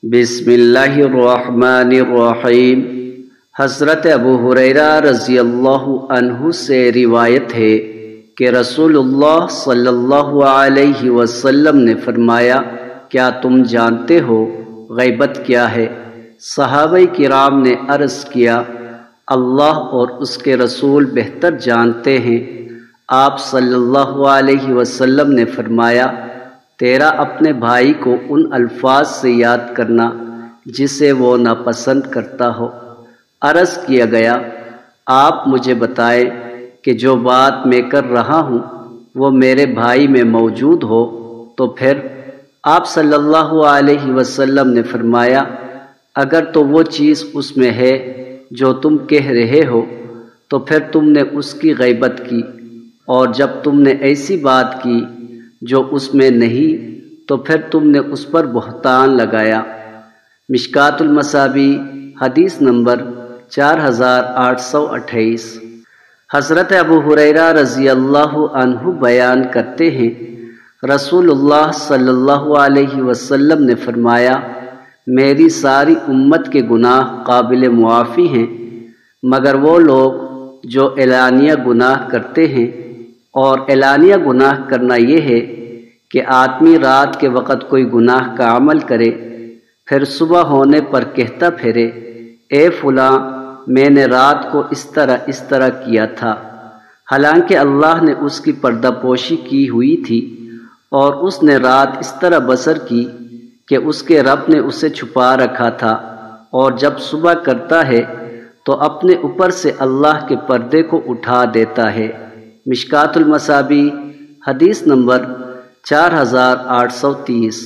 بسم اللہ الرحمن الرحیم۔ حضرت ابو ہریرہ رضی اللہ عنہ سے روایت ہے کہ رسول اللہ صلی اللہ علیہ وسلم نے فرمایا، کیا تم جانتے ہو غیبت کیا ہے؟ صحابہ کرام نے عرض کیا، اللہ اور اس کے رسول بہتر جانتے ہیں۔ آپ صلی اللہ علیہ وسلم نے فرمایا، تیرا اپنے بھائی کو ان الفاظ سے یاد کرنا جسے وہ ناپسند کرتا ہو۔ عرض کیا گیا، آپ مجھے بتائیں کہ جو بات میں کر رہا ہوں وہ میرے بھائی میں موجود ہو تو پھر؟ آپ صلی اللہ علیہ وسلم نے فرمایا، اگر تو وہ چیز اس میں ہے جو تم کہہ رہے ہو تو پھر تم نے اس کی غیبت کی، اور جب تم نے ایسی بات کی جو اس میں نہیں تو پھر تم نے اس پر بہتان لگایا۔ مشکوٰۃ المصابیح حدیث نمبر 4828۔ حضرت ابو ہریرہ رضی اللہ عنہ بیان کرتے ہیں، رسول اللہ صلی اللہ علیہ وسلم نے فرمایا، میری ساری امت کے گناہ قابل معافی ہیں مگر وہ لوگ جو اعلانیہ گناہ کرتے ہیں، اور اعلانیہ گناہ کرنا یہ ہے کہ آدمی رات کے وقت کوئی گناہ کا عمل کرے، پھر صبح ہونے پر کہتا پھرے، اے فلاں میں نے رات کو اس طرح کیا تھا، حالانکہ اللہ نے اس کی پردہ پوشی کی ہوئی تھی اور اس نے رات اس طرح بسر کی کہ اس کے رب نے اسے چھپا رکھا تھا، اور جب صبح کرتا ہے تو اپنے اوپر سے اللہ کے پردے کو اٹھا دیتا ہے۔ مشکوٰۃ المصابیح حدیث نمبر 4830۔